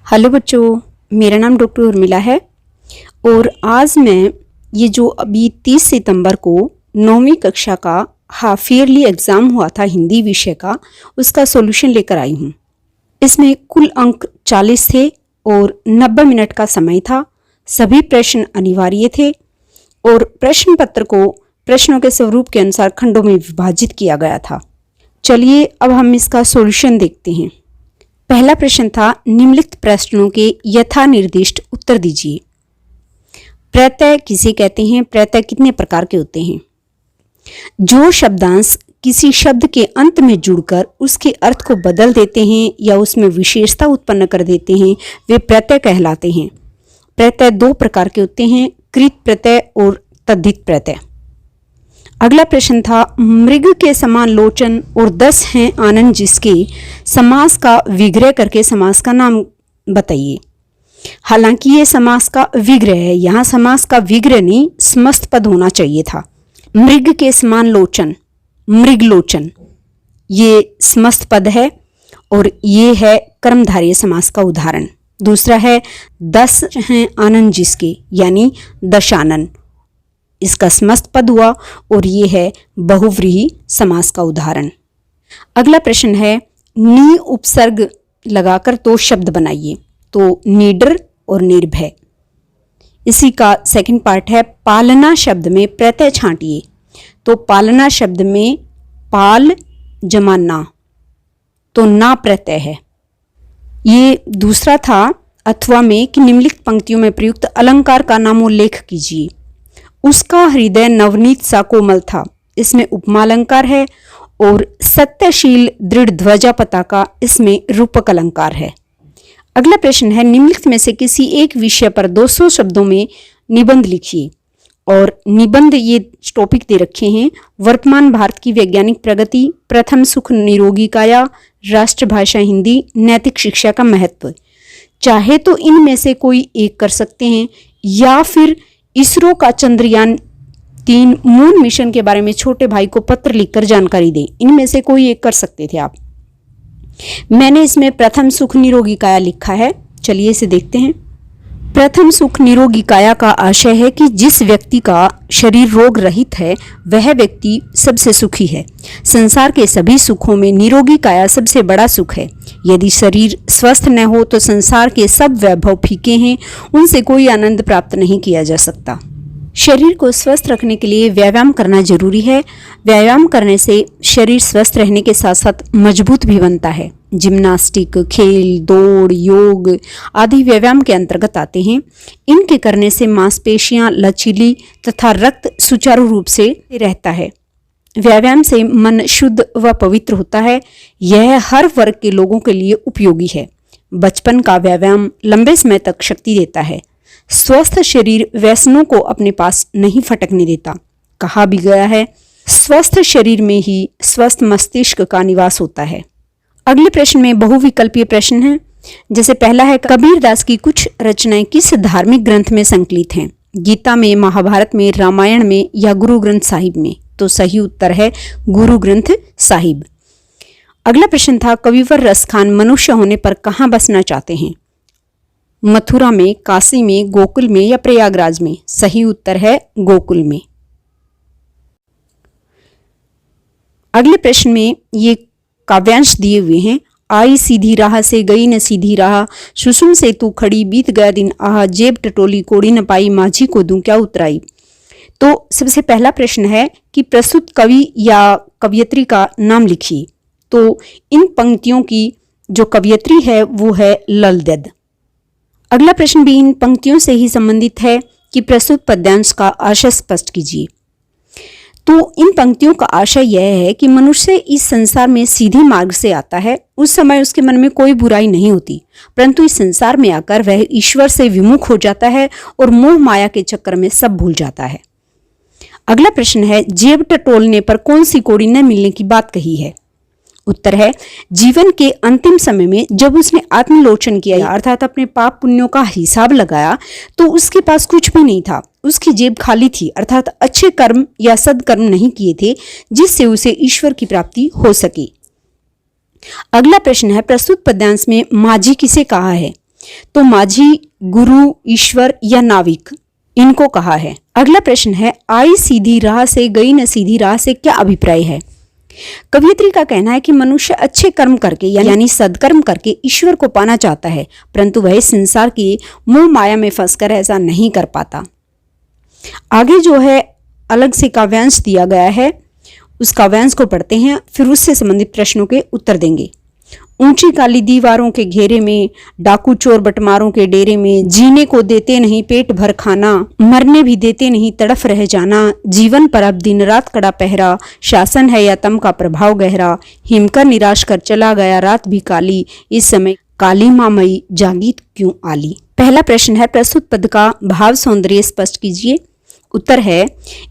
Hello बच्चों, मेरा नाम डॉक्टर उर्मिला है और आज मैं ये जो अभी 30 सितंबर को 9वीं कक्षा का हाफ ईयरली एग्ज़ाम हुआ था हिंदी विषय का, उसका सॉल्यूशन लेकर आई हूँ। इसमें कुल अंक 40 थे और 90 मिनट का समय था। सभी प्रश्न अनिवार्य थे और प्रश्न पत्र को प्रश्नों के स्वरूप के अनुसार खंडों में विभाजित किया गया था। चलिए अब हम इसका सॉल्यूशन देखते हैं। पहला प्रश्न था, निम्नलिखित प्रश्नों के यथा निर्दिष्ट उत्तर दीजिए। प्रत्यय किसे कहते हैं? प्रत्यय कितने प्रकार के होते हैं? जो शब्दांश किसी शब्द के अंत में जुड़कर उसके अर्थ को बदल देते हैं या उसमें विशेषता उत्पन्न कर देते हैं, वे प्रत्यय कहलाते हैं। प्रत्यय दो प्रकार के होते हैं, कृत प्रत्यय और तद्धित प्रत्यय। अगला प्रश्न था, मृग के समान लोचन और 10 हैं आनंद जिसके, समास का विग्रह करके समास का नाम बताइए। हालांकि ये समास का विग्रह है, यहाँ समास का विग्रह नहीं समस्त पद होना चाहिए था। मृग के समान लोचन, मृगलोचन, ये समस्त पद है और ये है कर्मधारय समास का उदाहरण। दूसरा है 10 हैं आनंद जिसके, यानी दशानन, इसका समस्त पद हुआ और ये है बहुव्रीहि समास का उदाहरण। अगला प्रश्न है, नी उपसर्ग लगाकर दो शब्द बनाइए। तो निडर और निर्भय। इसी का सेकंड पार्ट है, पालना शब्द में प्रत्यय छांटिए। तो पालना शब्द में पाल जमा ना, तो ना प्रत्यय है। ये दूसरा था, अथवा में कि निम्नलिखित पंक्तियों में प्रयुक्त अलंकार का नामोल्लेख कीजिए। उसका हृदय नवनीत सा कोमल था, इसमें उपमा अलंकार है। और सत्यशील दृढ़ ध्वजा पताका, इसमें रूपक अलंकार है। अगला प्रश्न है, निम्नलिखित में से किसी एक विषय पर 200 शब्दों में निबंध लिखिए। और निबंध ये टॉपिक दे रखे हैं, वर्तमान भारत की वैज्ञानिक प्रगति, प्रथम सुख निरोगी काया, राष्ट्रभाषा हिंदी, नैतिक शिक्षा का महत्व। चाहे तो इनमें से कोई एक कर सकते हैं या फिर इसरो का चंद्रयान 3 मून मिशन के बारे में छोटे भाई को पत्र लिखकर जानकारी दें। इनमें से कोई एक कर सकते थे आप। मैंने इसमें प्रथम सुख निरोगी काया लिखा है, चलिए इसे देखते हैं। प्रथम सुख निरोगी काया का आशय है कि जिस व्यक्ति का शरीर रोग रहित है वह व्यक्ति सबसे सुखी है। संसार के सभी सुखों में निरोगी काया सबसे बड़ा सुख है। यदि शरीर स्वस्थ न हो तो संसार के सब वैभव फीके हैं, उनसे कोई आनंद प्राप्त नहीं किया जा सकता। शरीर को स्वस्थ रखने के लिए व्यायाम करना जरूरी है। व्यायाम करने से शरीर स्वस्थ रहने के साथ साथ मजबूत भी बनता है। जिम्नास्टिक, खेल, दौड़, योग आदि व्यायाम के अंतर्गत आते हैं। इनके करने से मांसपेशियां लचीली तथा रक्त सुचारू रूप से रहता है। व्यायाम से मन शुद्ध व पवित्र होता है। यह हर वर्ग के लोगों के लिए उपयोगी है। बचपन का व्यायाम लंबे समय तक शक्ति देता है। स्वस्थ शरीर व्यसनों को अपने पास नहीं फटकने देता। कहा भी गया है, स्वस्थ शरीर में ही स्वस्थ मस्तिष्क का निवास होता है। अगले प्रश्न में बहुविकल्पीय प्रश्न है। जैसे पहला है, कबीरदास की कुछ रचनाएं किस धार्मिक ग्रंथ में संकलित हैं? गीता में, महाभारत में, रामायण में या गुरु ग्रंथ साहिब में? तो सही उत्तर है गुरु ग्रंथ साहिब। अगला प्रश्न था, कविवर रसखान मनुष्य होने पर कहाँ बसना चाहते हैं? मथुरा में, काशी में, गोकुल में या प्रयागराज में? सही उत्तर है गोकुल में। अगले प्रश्न में ये काव्यांश दिए हुए हैं। आई सीधी राह से गई न सीधी राह, सुसुम से तू खड़ी बीत गया दिन आह, जेब टटोली कोड़ी न पाई, माझी को दूं क्या उतराई। तो सबसे पहला प्रश्न है कि प्रस्तुत कवि या कवयित्री का नाम लिखिए। तो इन पंक्तियों की जो कवयित्री है वो है ललदेद। अगला प्रश्न भी इन पंक्तियों से ही संबंधित है कि प्रस्तुत पद्यांश का आशय स्पष्ट कीजिए। तो इन पंक्तियों का आशय यह है कि मनुष्य इस संसार में सीधे मार्ग से आता है। उस समय उसके मन में कोई बुराई नहीं होती, परंतु इस संसार में आकर वह ईश्वर से विमुख हो जाता है और मोह माया के चक्कर में सब भूल जाता है। अगला प्रश्न है, जेब टटोलने पर कौन सी कोड़ी न मिलने की बात कही है? उत्तर है, जीवन के अंतिम समय में जब उसने आत्मलोचन किया अर्थात अपने पाप पुण्यों का हिसाब लगाया तो उसके पास कुछ भी नहीं था। उसकी जेब खाली थी, अर्थात अच्छे कर्म या सदकर्म नहीं किए थे जिससे उसे ईश्वर की प्राप्ति हो सके। अगला प्रश्न है, प्रस्तुत पद्यांश में माझी किसे कहा है? तो माझी, गुरु, ईश्वर या नाविक, इनको कहा है। अगला प्रश्न है, आई सीधी राह से गई न सीधी राह से क्या अभिप्राय है? कवयित्री का कहना है कि मनुष्य अच्छे कर्म करके यानी सदकर्म करके ईश्वर को पाना चाहता है, परंतु वह संसार की मोह माया में फंसकर ऐसा नहीं कर पाता। आगे जो है अलग से काव्यांश दिया गया है, उस काव्यांश को पढ़ते हैं, फिर उससे संबंधित प्रश्नों के उत्तर देंगे। ऊंची काली दीवारों के घेरे में, डाकू चोर बटमारों के डेरे में, जीने को देते नहीं पेट भर खाना, मरने भी देते नहीं तड़फ रह जाना, जीवन पर अब दिन रात कड़ा पहरा, शासन है या तम का प्रभाव गहरा, हिमकर निराश कर चला गया रात भी काली, इस समय काली मामई जागी क्यों आली। पहला प्रश्न है, प्रस्तुत पद का भाव सौंदर्य स्पष्ट कीजिए। उत्तर है,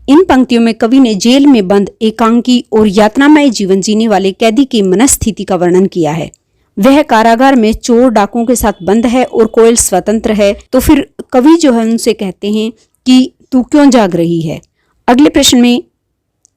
इन पंक्तियों में कवि ने जेल में बंद एकांकी और यातनामय जीवन जीने वाले कैदी की मनस्थिति का वर्णन किया है। वह कारागार में चोर डाकुओं के साथ बंद है और कोयल स्वतंत्र है, तो फिर कवि जो है उनसे कहते हैं कि तू क्यों जाग रही है। अगले प्रश्न में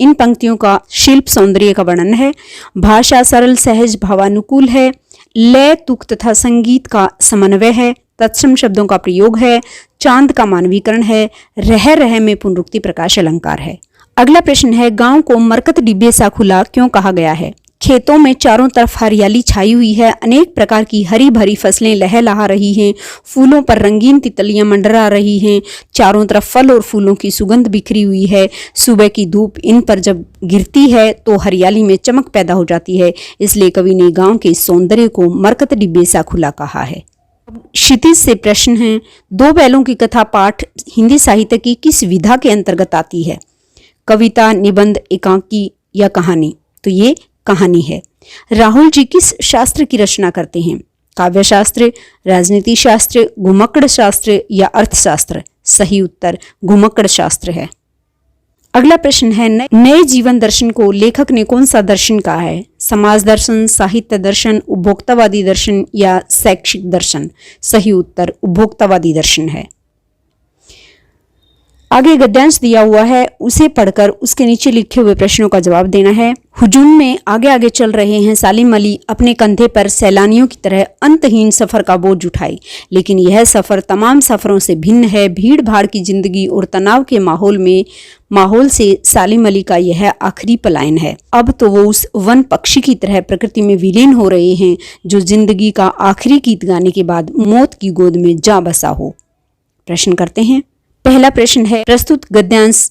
इन पंक्तियों का शिल्प सौंदर्य का वर्णन है। भाषा सरल सहज भावानुकूल है, लय तुक तथा संगीत का समन्वय है, तत्सम शब्दों का प्रयोग है, चांद का मानवीकरण है, रह रह में पुनरुक्ति प्रकाश अलंकार है। अगला प्रश्न है, गांव को मरकत डिब्बे सा खुला क्यों कहा गया है? खेतों में चारों तरफ हरियाली छाई हुई है, अनेक प्रकार की हरी भरी फसलें लहलहा रही हैं, फूलों पर रंगीन तितलियां मंडरा रही हैं, चारों तरफ फल और फूलों की सुगंध बिखरी हुई है, सुबह की धूप इन पर जब गिरती है तो हरियाली में चमक पैदा हो जाती है, इसलिए कवि ने गांव के सौंदर्य को मरकत डिब्बे सा खुला कहा है। क्षितिज से प्रश्न है, दो बैलों की कथा पाठ हिंदी साहित्य की किस विधा के अंतर्गत आती है? कविता, निबंध, एकांकी या कहानी? तो ये कहानी है। राहुल जी किस शास्त्र की रचना करते हैं? काव्य शास्त्र, राजनीति शास्त्र, घुमक्कड़ शास्त्र या अर्थशास्त्र? सही उत्तर घुमक्कड़ शास्त्र है। अगला प्रश्न है, नए जीवन दर्शन को लेखक ने कौन सा दर्शन कहा है? समाज दर्शन, साहित्य दर्शन, उपभोक्तावादी दर्शन या शैक्षिक दर्शन? सही उत्तर उपभोक्तावादी दर्शन है। आगे गद्यांश दिया हुआ है, उसे पढ़कर उसके नीचे लिखे हुए प्रश्नों का जवाब देना है। हुजूम में आगे आगे चल रहे हैं सालिम अली अपने कंधे पर सैलानियों की तरह अंतहीन सफर का बोझ उठाए, लेकिन यह सफर तमाम सफरों से भिन्न है। भीड़ भाड़ की जिंदगी और तनाव के माहौल से सालिम अली का यह आखिरी पलायन है। अब तो वो उस वन पक्षी की तरह प्रकृति में विलीन हो रहे हैं जो जिंदगी का आखिरी गीत गाने के बाद मौत की गोद में जा बसा हो। प्रश्न करते हैं। पहला प्रश्न है, प्रस्तुत गद्यांश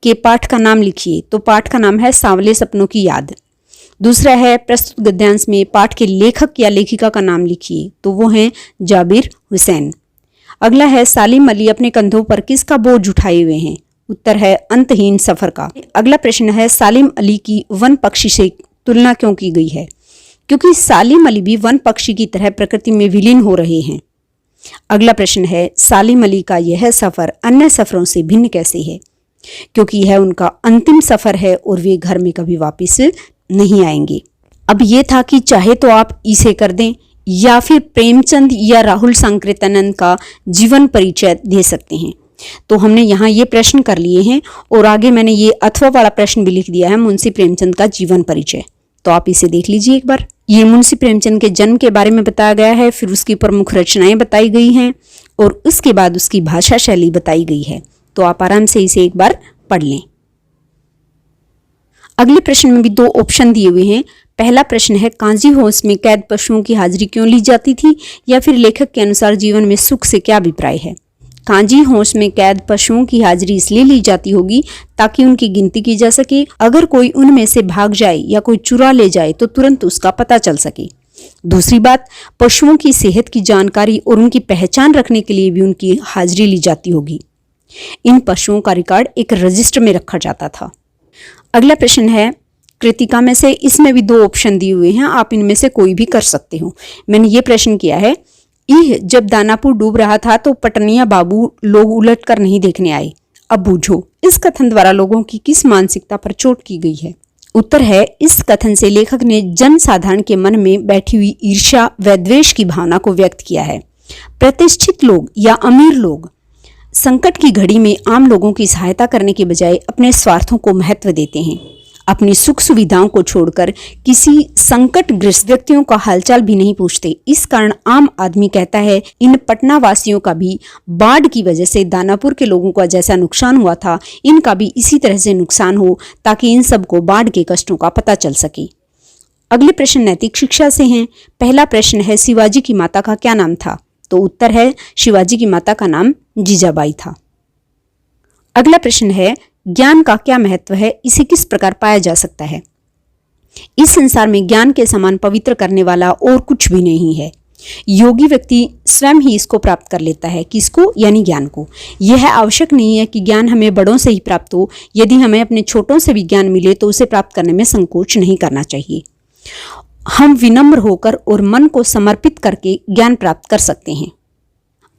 के पाठ का नाम लिखिए। तो पाठ का नाम है सांवले सपनों की याद। दूसरा है, प्रस्तुत गद्यांश में पाठ के लेखक या लेखिका का नाम लिखिए। तो वो हैं जाबिर हुसैन। अगला है, सालिम अली अपने कंधों पर किसका बोझ उठाए हुए हैं? उत्तर है अंतहीन सफर का। अगला प्रश्न है, सालिम अली की वन पक्षी से तुलना क्यों की गई है? क्योंकि सालिम अली भी वन पक्षी की तरह प्रकृति में विलीन हो रहे हैं। अगला प्रश्न है, सालिम अली का यह सफर अन्य सफरों से भिन्न कैसे है? क्योंकि यह उनका अंतिम सफर है और वे घर में कभी वापस नहीं आएंगे। अब यह था कि चाहे तो आप इसे कर दें या फिर प्रेमचंद या राहुल सांकृत्यानंद का जीवन परिचय दे सकते हैं। तो हमने यहाँ ये प्रश्न कर लिए हैं और आगे मैंने ये अथवा वाला प्रश्न भी लिख दिया है, मुंशी प्रेमचंद का जीवन परिचय। तो आप इसे देख लीजिए एक बार। ये मुंशी प्रेमचंद के जन्म के बारे में बताया गया है, फिर उसकी प्रमुख रचनाएं बताई गई हैं और उसके बाद उसकी भाषा शैली बताई गई है। तो आप आराम से इसे एक बार पढ़ लें। अगले प्रश्न में भी दो ऑप्शन दिए हुए हैं। पहला प्रश्न है, कांजी हाउस में कैद पशुओं की हाजिरी क्यों ली जाती थी? या फिर लेखक के अनुसार जीवन में सुख से क्या अभिप्राय है? कांजी हाउस में कैद पशुओं की हाजिरी इसलिए ली जाती होगी ताकि उनकी गिनती की जा सके। अगर कोई उनमें से भाग जाए या कोई चुरा ले जाए तो तुरंत उसका पता चल सके। दूसरी बात, पशुओं की सेहत की जानकारी और उनकी पहचान रखने के लिए भी उनकी हाजिरी ली जाती होगी। इन पशुओं का रिकॉर्ड एक रजिस्टर में रखा जाता था। अगला प्रश्न है, कृतिका में से इसमें भी दो ऑप्शन दिए हुए हैं, आप इनमें से कोई भी कर सकते हो। मैंने ये प्रश्न किया है, जब दानापुर डूब रहा था तो पटनिया बाबू लोग उलट कर नहीं देखने आए। अब बूझो, इस कथन द्वारा लोगों की किस मानसिकता पर चोट की गई है? उत्तर है, इस कथन से लेखक ने जनसाधारण के मन में बैठी हुई ईर्ष्या व द्वेष की भावना को व्यक्त किया है। प्रतिष्ठित लोग या अमीर लोग संकट की घड़ी में आम लोगों की सहायता करने के बजाय अपने स्वार्थों को महत्व देते हैं। अपनी सुख सुविधाओं को छोड़कर किसी संकटग्रस्त व्यक्तियों का हालचाल भी नहीं पूछते। इस कारण आम आदमी कहता है इन पटना वासियों का भी बाढ़ की वजह से दानापुर के लोगों का जैसा नुकसान हुआ था, इनका भी इसी तरह से नुकसान हो, ताकि इन सबको बाढ़ के कष्टों का पता चल सके। अगले प्रश्न नैतिक शिक्षा से हैं। पहला प्रश्न है, शिवाजी की माता का क्या नाम था? तो उत्तर है, शिवाजी की माता का नाम जीजाबाई था। अगला प्रश्न है, ज्ञान का क्या महत्व है? इसे किस प्रकार पाया जा सकता है? इस संसार में ज्ञान के समान पवित्र करने वाला और कुछ भी नहीं है। योगी व्यक्ति स्वयं ही इसको प्राप्त कर लेता है। किसको? यानी ज्ञान को। यह आवश्यक नहीं है कि ज्ञान हमें बड़ों से ही प्राप्त हो। यदि हमें अपने छोटों से भी ज्ञान मिले तो उसे प्राप्त करने में संकोच नहीं करना चाहिए। हम विनम्र होकर और मन को समर्पित करके ज्ञान प्राप्त कर सकते हैं।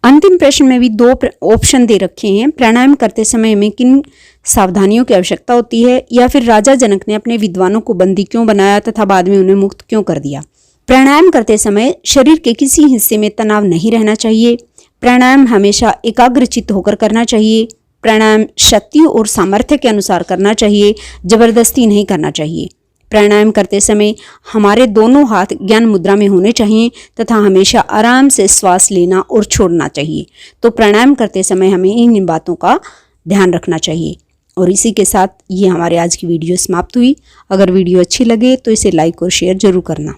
अंतिम प्रश्न में भी 2 ऑप्शन दे रखे हैं। प्राणायाम करते समय में किन सावधानियों की आवश्यकता होती है, या फिर राजा जनक ने अपने विद्वानों को बंदी क्यों बनाया तथा बाद में उन्हें मुक्त क्यों कर दिया। प्राणायाम करते समय शरीर के किसी हिस्से में तनाव नहीं रहना चाहिए। प्राणायाम हमेशा एकाग्रचित्त होकर करना चाहिए। प्राणायाम शक्ति और सामर्थ्य के अनुसार करना चाहिए, जबरदस्ती नहीं करना चाहिए। प्राणायाम करते समय हमारे दोनों हाथ ज्ञान मुद्रा में होने चाहिए तथा हमेशा आराम से श्वास लेना और छोड़ना चाहिए। तो प्राणायाम करते समय हमें इन बातों का ध्यान रखना चाहिए। और इसी के साथ ये हमारे आज की वीडियो समाप्त हुई। अगर वीडियो अच्छी लगे तो इसे लाइक और शेयर जरूर करना।